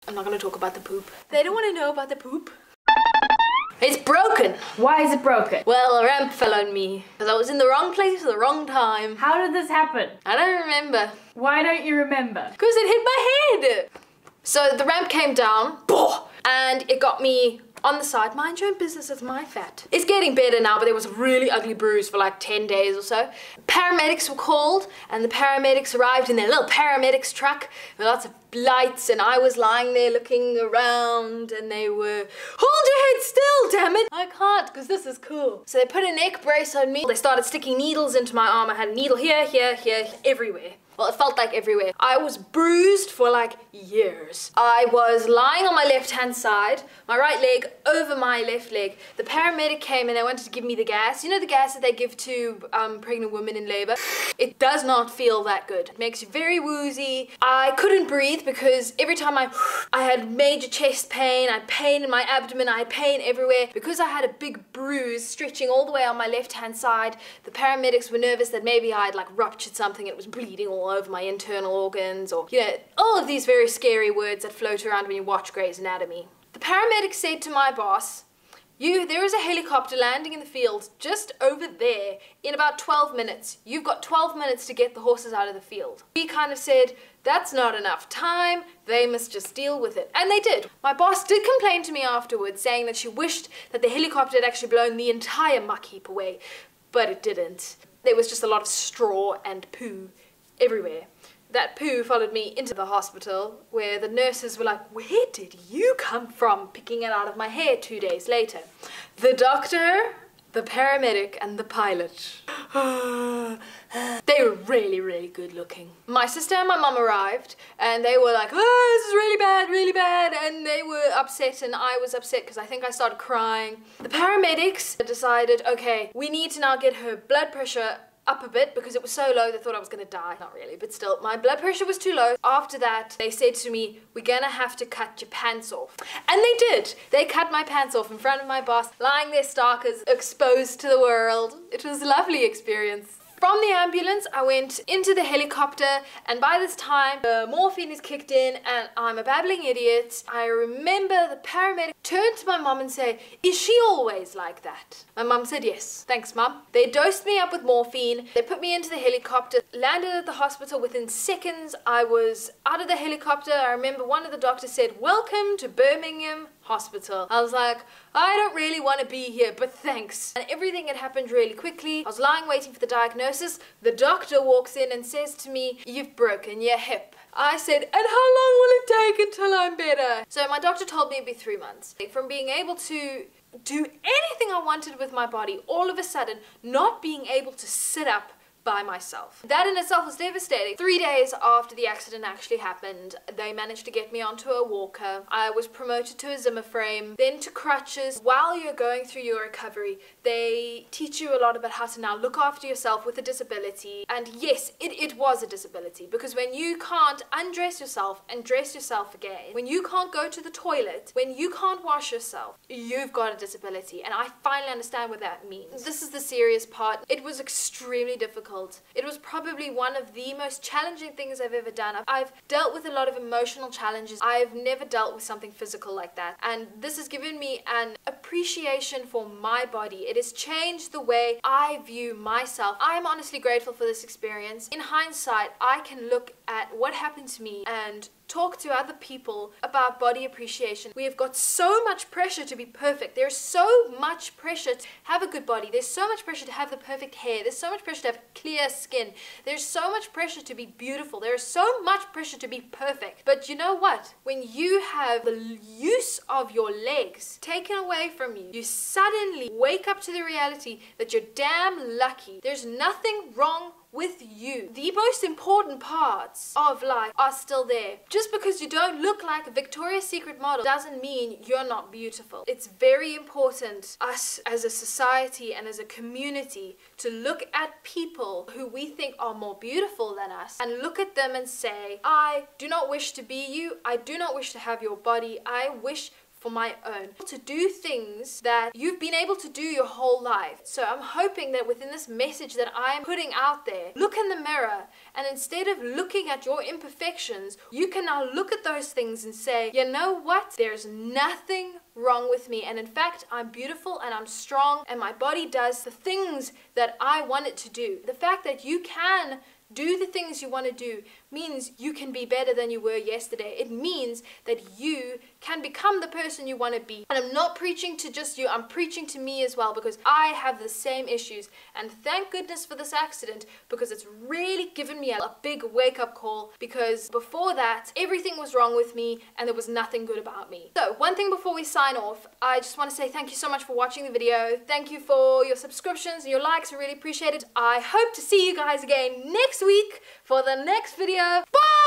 I'm not gonna talk about the poop. They don't want to know about the poop. It's broken. Why is it broken? Well, a ramp fell on me because I was in the wrong place at the wrong time. How did this happen? I don't remember. Why don't you remember? Because it hit my head. So the ramp came down, and it got me on the side. Mind your own business, it's my fat. It's getting better now, but there was a really ugly bruise for like 10 days or so. Paramedics were called, and the paramedics arrived in their little paramedics truck with lots of lights, and I was lying there looking around, and they were, hold your head still, damn it! I can't, because this is cool. So they put a neck brace on me. They started sticking needles into my arm. I had a needle here, here, here, everywhere. Well, it felt like everywhere. I was bruised for like years. I was lying on my left-hand side, my right leg over my left leg. The paramedic came and they wanted to give me the gas. You know the gas that they give to pregnant women in labor? It does not feel that good. It makes you very woozy. I couldn't breathe because every time I had major chest pain, I had pain in my abdomen, I had pain everywhere. Because I had a big bruise stretching all the way on my left-hand side, the paramedics were nervous that maybe I had like ruptured something and it was bleeding all over my internal organs, or, you know, all of these very scary words that float around when you watch Grey's Anatomy. The paramedic said to my boss, there is a helicopter landing in the field just over there in about 12 minutes. You've got 12 minutes to get the horses out of the field. He kind of said, that's not enough time, they must just deal with it. And they did. My boss did complain to me afterwards, saying that she wished that the helicopter had actually blown the entire muck heap away, but it didn't. There was just a lot of straw and poo everywhere. That poo followed me into the hospital, where the nurses were like, where did you come from? Picking it out of my hair 2 days later. The doctor, the paramedic, and the pilot. They were really, really good looking. My sister and my mum arrived, and they were like, oh, this is really bad, and they were upset, and I was upset because I think I started crying. The paramedics decided, okay, we need to now get her blood pressure up a bit because it was so low they thought I was gonna die. Not really, but still, my blood pressure was too low. After that, they said to me, we're gonna have to cut your pants off. And they did. They cut my pants off in front of my boss, lying there stark as exposed to the world. It was a lovely experience. From the ambulance, I went into the helicopter, and by this time, the morphine is kicked in, and I'm a babbling idiot. I remember the paramedic turned to my mum and said, is she always like that? My mum said, yes. Thanks, Mum. They dosed me up with morphine. They put me into the helicopter, landed at the hospital. Within seconds, I was out of the helicopter. I remember one of the doctors said, welcome to Birmingham Hospital. I was like, I don't really want to be here, but thanks. And everything had happened really quickly. I was lying waiting for the diagnosis. The doctor walks in and says to me, you've broken your hip. I said, and how long will it take until I'm better? So my doctor told me it'd be 3 months. From being able to do anything I wanted with my body, all of a sudden not being able to sit up by myself. That in itself was devastating. 3 days after the accident actually happened, they managed to get me onto a walker. I was promoted to a Zimmer frame, then to crutches. While you're going through your recovery, they teach you a lot about how to now look after yourself with a disability. And yes, it was a disability, because when you can't undress yourself and dress yourself again, when you can't go to the toilet, when you can't wash yourself, you've got a disability. And I finally understand what that means. This is the serious part. It was extremely difficult. It was probably one of the most challenging things I've ever done. I've dealt with a lot of emotional challenges. I've never dealt with something physical like that. And this has given me an appreciation for my body. It has changed the way I view myself. I'm honestly grateful for this experience. In hindsight, I can look at what happened to me and talk to other people about body appreciation. We have got so much pressure to be perfect. There's so much pressure to have a good body. There's so much pressure to have the perfect hair. There's so much pressure to have clear skin. There's so much pressure to be beautiful. There is so much pressure to be perfect. But you know what? When you have the use of your legs taken away from you, you suddenly wake up to the reality that you're damn lucky. There's nothing wrong with you. The most important parts of life are still there. Just because you don't look like a Victoria's Secret model doesn't mean you're not beautiful. It's very important, us as a society and as a community, to look at people who we think are more beautiful than us and look at them and say, I do not wish to be you. I do not wish to have your body. I wish for my own. To do things that you've been able to do your whole life. So I'm hoping that within this message that I'm putting out there, look in the mirror, and instead of looking at your imperfections, you can now look at those things and say, you know what? There's nothing wrong with me, and in fact I'm beautiful and I'm strong and my body does the things that I want it to do. The fact that you can do the things you want to do means you can be better than you were yesterday. It means that you can become the person you want to be. And I'm not preaching to just you, I'm preaching to me as well, because I have the same issues. And thank goodness for this accident, because it's really given me a big wake-up call, because before that everything was wrong with me and there was nothing good about me. So one thing before we sign off, I just want to say thank you so much for watching the video. Thank you for your subscriptions and your likes, I really appreciate it. I hope to see you guys again next week for the next video. Bye!